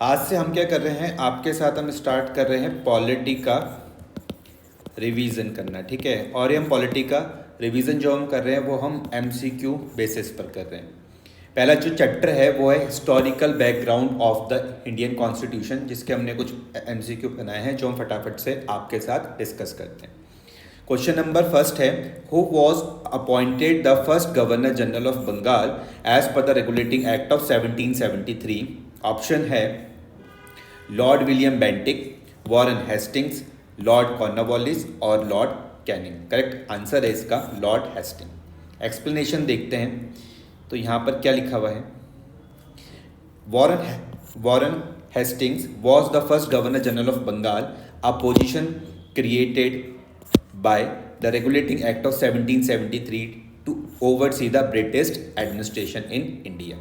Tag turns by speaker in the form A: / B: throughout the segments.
A: आज से हम क्या कर रहे हैं, आपके साथ हम स्टार्ट कर रहे हैं पॉलिटी का रिवीजन करना, ठीक है। और ये हम पॉलिटी का रिवीजन जो हम कर रहे हैं वो हम एमसीक्यू बेसिस पर कर रहे हैं। पहला जो चैप्टर है वो है historical background of the Indian constitution, जिसके हमने कुछ एमसीक्यू बनाए हैं जो हम फटाफट से आपके साथ डिस्कस करते हैं। क्वेश्चन नंबर फर्स्ट है, who was appointed the first governor general of Bengal as per the regulating act of 1773। Option है lord William Bentinck, Warren Hastings, lord Cornwallis और लॉर्ड कैनिंग। करेक्ट आंसर है इसका लॉर्ड हेस्टिंग। एक्सप्लेनेशन देखते हैं तो यहाँ पर क्या लिखा हुआ है। Warren Hastings was the first governor general of Bengal, a position created by the regulating act of 1773 to oversee the British administration in India।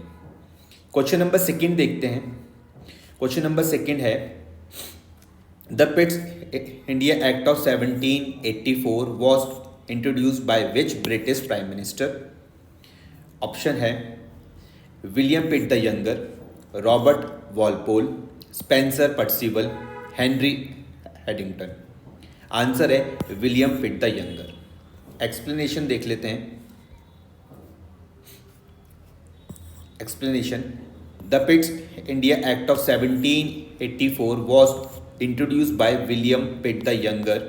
A: Question number second देखते हैं। क्वेश्चन नंबर सेकंड है, the Pitt's India act of 1784 was introduced by which British Prime Minister? Option है William Pitt the younger, Robert Walpole, Spencer Perceval, Henry Headington. Answer है William Pitt the younger. Explanation देख लेते हैं। Explanation, the Pitt's India act of 1784 was introduced by William Pitt the younger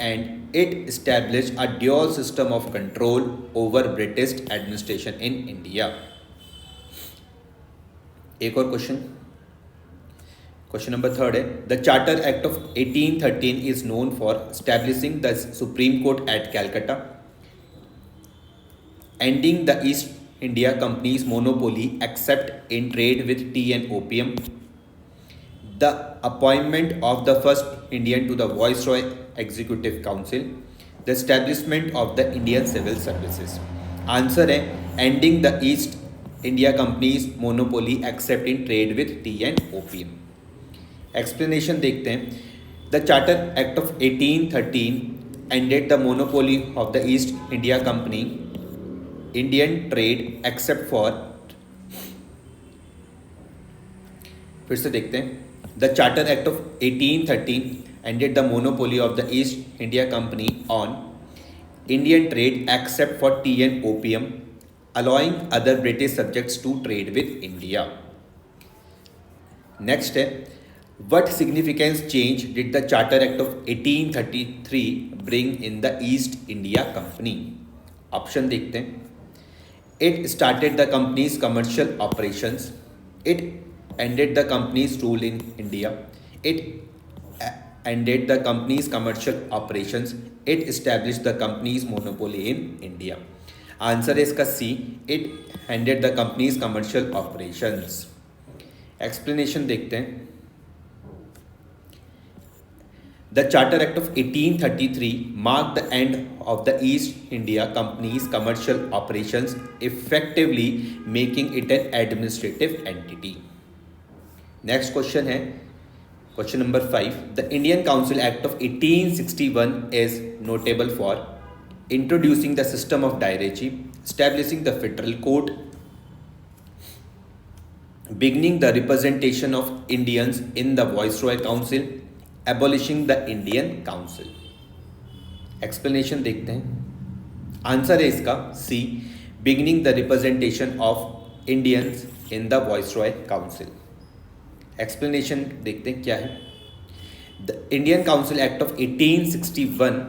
A: and it established a dual system of control over British administration in India. एक और question, question number third है, the charter act of 1813 is known for establishing the supreme court at Calcutta, ending the East India company's monopoly except in trade with tea and opium, the appointment of the first Indian to the viceroy executive council, the establishment of the Indian civil services. Answer है ending the East India company's monopoly except in trade with tea and opium. Explanation देखते हैं। The charter act of 1813 ended the monopoly of the East India company Indian trade except for, फिर से देखते हैं। The charter act of 1813 ended the monopoly of the East India company on Indian trade except for T and opium, allowing other British subjects to trade with India। Next है, what significant change did the Charter Act of 1833 bring in the East India Company? Option देखते हैं। It started the company's commercial operations. It ended the company's rule in India. It ended the company's commercial operations. It established the company's monopoly in India। Answer है इसका C, it ended the company's commercial operations। Explanation देखते हैं। The Charter Act of 1833 marked the end of the East India Company's commercial operations, effectively making it an administrative entity। Next question है question number 5, The Indian Council Act of 1861 is notable for introducing the system of diarchy, establishing the federal court, beginning the representation of Indians in the Viceroy Council, abolishing the Indian Council. Explanation देखते हैं। Answer है इसका C, beginning the representation of Indians in the Viceroy Council. Explanation देखते हैं क्या है। The Indian Council Act of 1861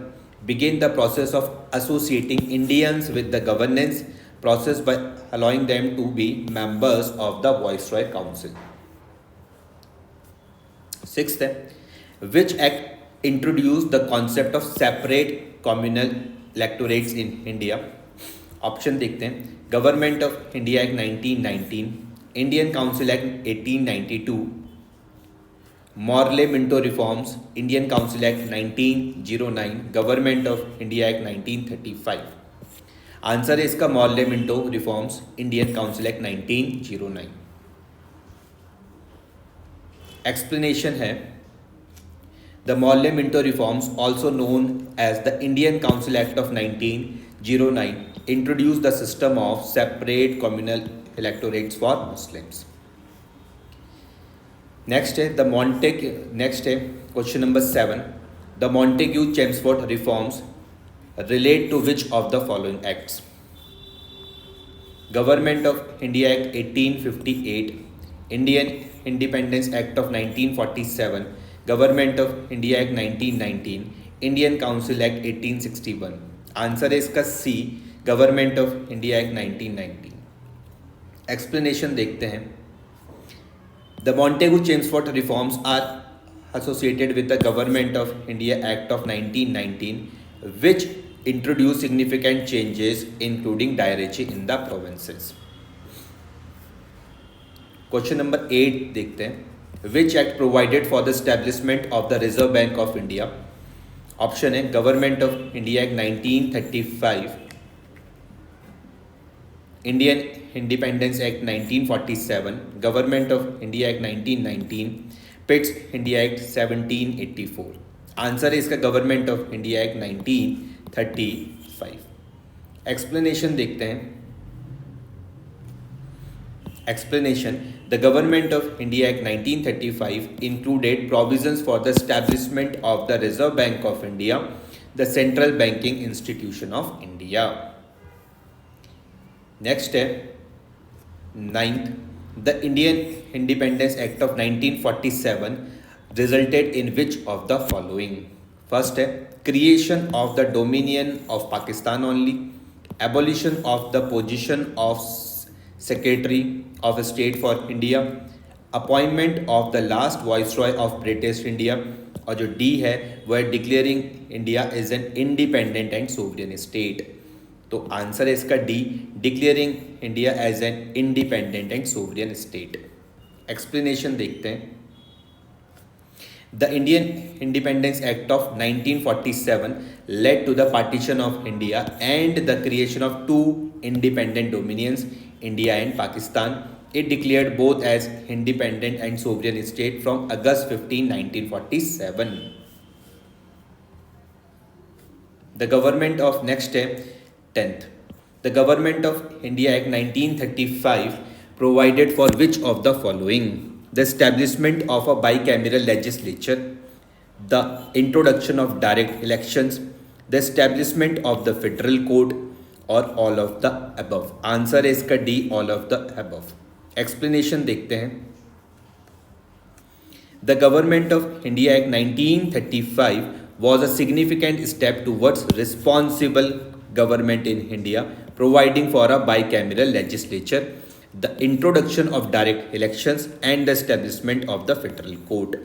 A: began the process of associating Indians with the governance process by allowing them to be members of the Viceroy Council। Sixth है, which act introduced the concept of separate communal electorates in India? Option देखते हैं। Government of India Act 1919, Indian Council Act 1892, Morley Minto reforms, Indian Council Act 1909, Government of India Act 1935। Answer है इसका Morley Minto reforms, Indian Council Act 1909। Explanation है, the Morley Minto reforms also known as the Indian Council Act of 1909 introduce the system of separate communal electorates for Muslims. Next है question number 7, the Montagu Chelmsford reforms relate to which of the following acts? Government of India Act 1858, Indian Independence Act of 1947, Government of India Act 1919, Indian Council Act 1861. Answer है इसका C, Government of India Act 1919. Explanation देखते हैं. The Montagu Chelmsford reforms are associated with the Government of India Act of 1919, which introduced significant changes including diarchy in the provinces. Question number 8 देखते हैं. Which act provided for the establishment of the Reserve Bank of India? Option है Government of India Act 1935, Indian independence Act 1947, Government of India Act 1919, Pitt's India Act 1784. Answer है इसका Government of India Act 1935. Explanation देखते हैं. Explanation, the Government of India Act 1935 included provisions for the establishment of the Reserve Bank of India, the central banking institution of India. Next है 9th, द इंडियन independence एक्ट ऑफ 1947 resulted in which of the following? First है creation of the dominion of Pakistan only, abolition of the position of Secretary of State for India, appointment of the last Viceroy of British India, और जो D है वह है declaring India as an independent and sovereign state. तो answer है इसका D, declaring India as an independent and sovereign state. Explanation देखते हैं. The Indian Independence Act of 1947 led to the partition of India and the creation of two independent dominions, India and Pakistan. It declared both as independent and sovereign state from August 15, 1947. The government of next 10th. The Government of India Act 1935 provided for which of the following? The establishment of a bicameral legislature, the introduction of direct elections, the establishment of the federal court, or all of the above. Answer है इसका D, all of the above. Explanation देखते हैं. The Government of India Act 1935 was a significant step towards responsible government in India, providing for a bicameral legislature, the introduction of direct elections and the establishment of the federal court.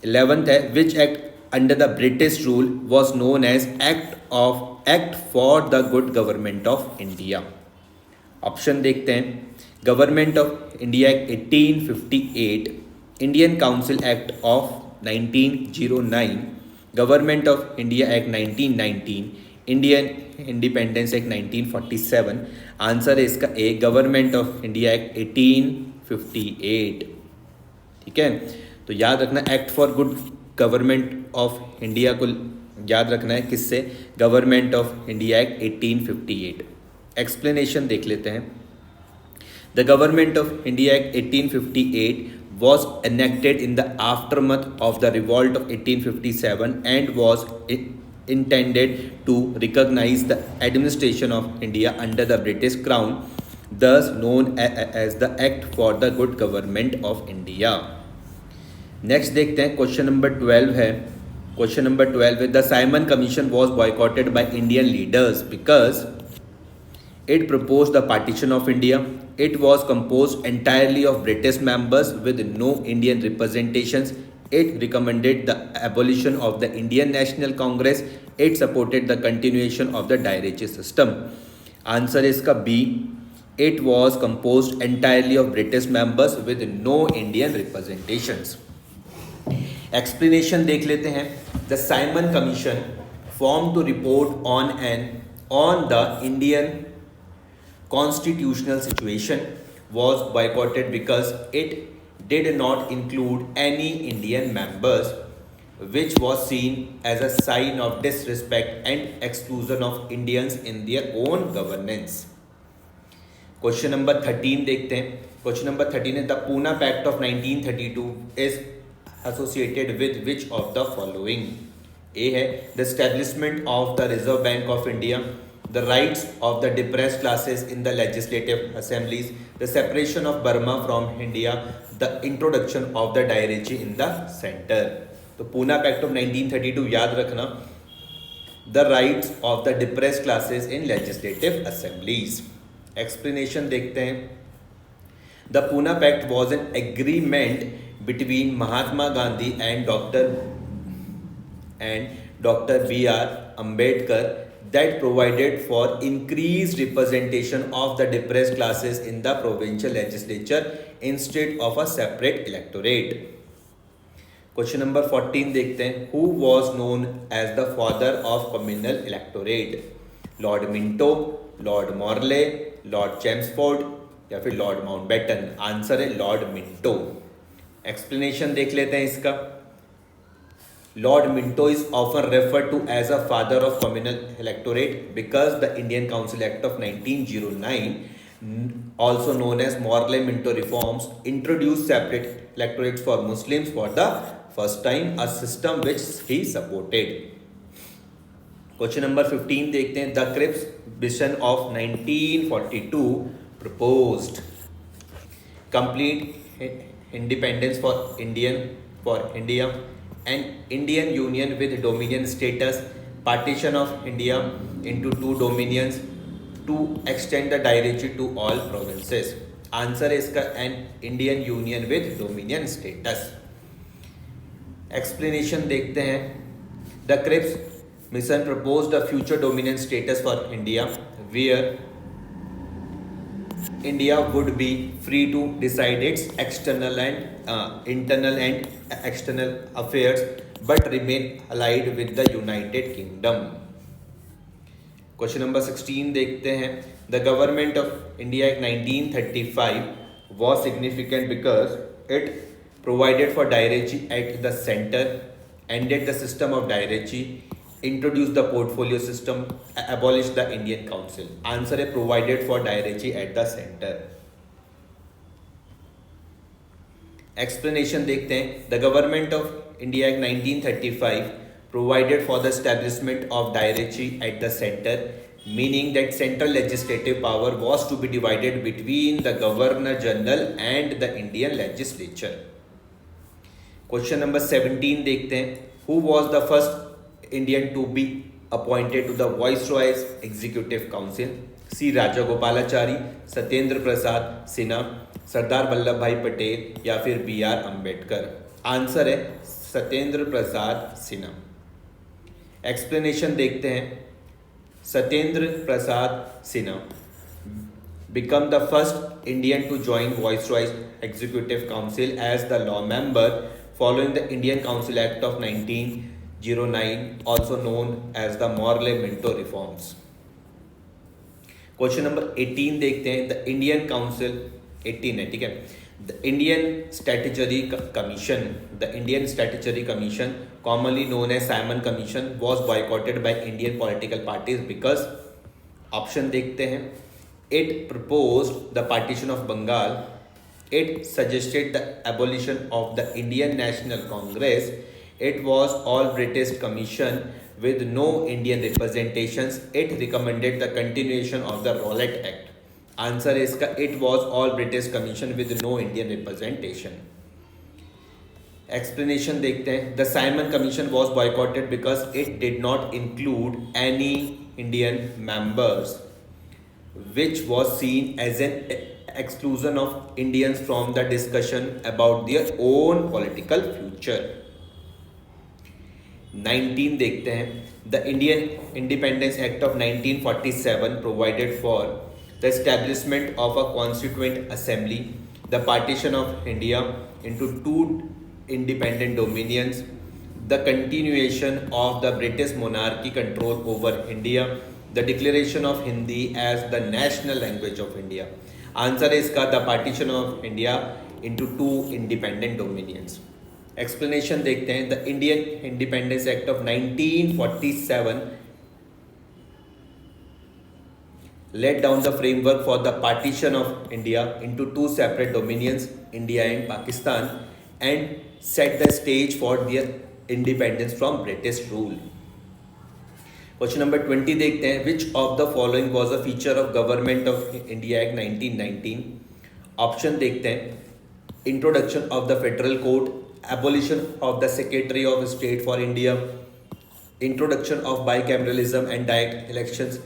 A: 11th है which act under the British rule was known as Act for the Good Government of India. Option देखते हैं. Government of India act 1858, Indian Council Act of 1909, Government of India Act 1919, Indian independence Act 1947. Answer है इसका ए, government of India act 1858. ठीक है, तो याद रखना act for good government of India को याद रखना है किससे? Government of India act 1858. Explanation देख लेते हैं. The Government of India act 1858 was enacted in the aftermath of the revolt of 1857 and was intended to recognize the administration of India under the British Crown, thus known as the Act for the Good Government of India. Next देखते हैं. Question number 12 है. Question number 12 है the Simon commission was boycotted by Indian leaders because it proposed the partition of India. It was composed entirely of British members with no Indian representations. It recommended the abolition of the Indian National Congress. It supported the continuation of the diarchy system. Answer is इसका B. It was composed entirely of British members with no Indian representations. Explanation देख लेते हैं. The Simon Commission formed to report on the Indian constitutional situation was boycotted because it did not include any Indian members, which was seen as a sign of disrespect and exclusion of Indians in their own governance. Question number 13 देखते हैं. Question number 13 है the Poona Pact of 1932 is associated with which of the following. A है the establishment of the Reserve Bank of India, the rights of the depressed classes in the legislative assemblies, the separation of Burma from India, the introduction of the dyarchy in the centre. तो Poona Pact of 1932 याद रखना, the rights of the depressed classes in legislative assemblies. Explanation देखते हैं. The Poona pact was an agreement between Mahatma Gandhi and Dr. B.R. Ambedkar that provided for increased representation of the depressed classes in the provincial legislature instead of a separate electorate. Question number 14 देखते हैं. Who was known as the father of communal electorate? Lord Minto, Lord Morley, Lord Chelmsford या फिर Lord Mountbatten. Answer है Lord Minto. Explanation देख लेते हैं इसका. Lord Minto is often referred to as a father of communal electorate because the Indian Council Act of 1909, also known as Morley-Minto reforms, introduced separate electorates for Muslims for the first time, a system which he supported. Question number 15 देखते हैं. The Cripps Vision of 1942 proposed complete independence for India, an Indian union with dominion status, partition of India into two dominions, to extend the directory to all provinces. Answer है इसका an Indian union with dominion status. Explanation देखते हैं. The Cripps mission proposed a future dominion status for India where India would be free to decide its internal and external affairs but remain allied with the United Kingdom. Question number 16 देखते हैं. The Government of India Act 1935 was significant because it provided for directory at the center, ended the system of directory, introduced the portfolio system, abolished the Indian Council. Answer है provided for directory at the center. Explanation देखते हैं. The Government of India Act 1935 provided for the establishment of directory at the center, meaning that central legislative power was to be divided between the Governor General and the Indian legislature. Question number 17 देखते हैं. Who was the first Indian to be appointed to the Viceroy's Executive Council? C. Rajagopalachari, Satyendra Prasad Sinha, Sardar Vallabh भाई पटेल या फिर B.R. Ambedkar. Answer है Satyendra Prasad Sinha. Explanation देखते हैं. Satyendra Prasad Sinha become the first Indian to join Viceroy's Executive Council as the law member following the Indian Council Act of 1909, also known as the Morley-Minto reforms. Question number 18 देखते हैं. The Indian council 18 है, ठीक है. The Indian statutory commission commonly known as Simon Commission was boycotted by Indian political parties because option देखते हैं. It proposed the partition of Bengal. It suggested the abolition of the Indian National Congress. It was all British commission with no Indian representations. It recommended the continuation of the Rowlatt Act. Answer is इसका it was all British commission with no Indian representation. Explanation देखते हैं. The Simon Commission was boycotted because it did not include any Indian members, which was seen as an exclusion of Indians from the discussion about their own political future. 19 देखते हैं. The Indian Independence Act of 1947 provided for the establishment of a constituent assembly, the partition of India into two independent dominions, the continuation of the British monarchy control over India, the declaration of Hindi as the national language of India. Answer is इसका the partition of India into two independent dominions. Explanation देखते हैं. The इंडियन independence एक्ट ऑफ 1947 laid down the framework for the partition of India into two separate dominions, India and Pakistan, and set the stage for their independence from British rule. Question number 20 देखते हैं, विच of the following was a feature of government of India Act 1919. Option देखते हैं, introduction of the federal code, abolition of the secretary of state for India, introduction of bicameralism and direct elections,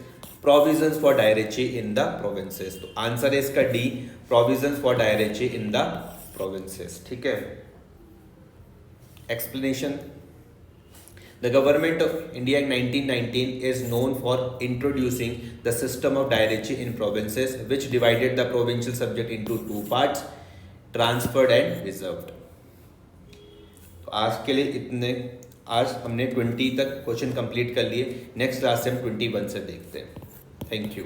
A: provisions for dyarchy in the provinces. तो answer है इसका D, provisions for dyarchy in the provinces. ठीक है. Explanation. The Government of India in 1919 is known for introducing the system of diarchy in provinces, which divided the provincial subject into two parts, transferred and reserved. तो आज के लिए इतने. आज हमने 20 तक क्वेश्चन कंप्लीट कर लिए. नेक्स्ट क्लास से हम 21 से देखते हैं. Thank you.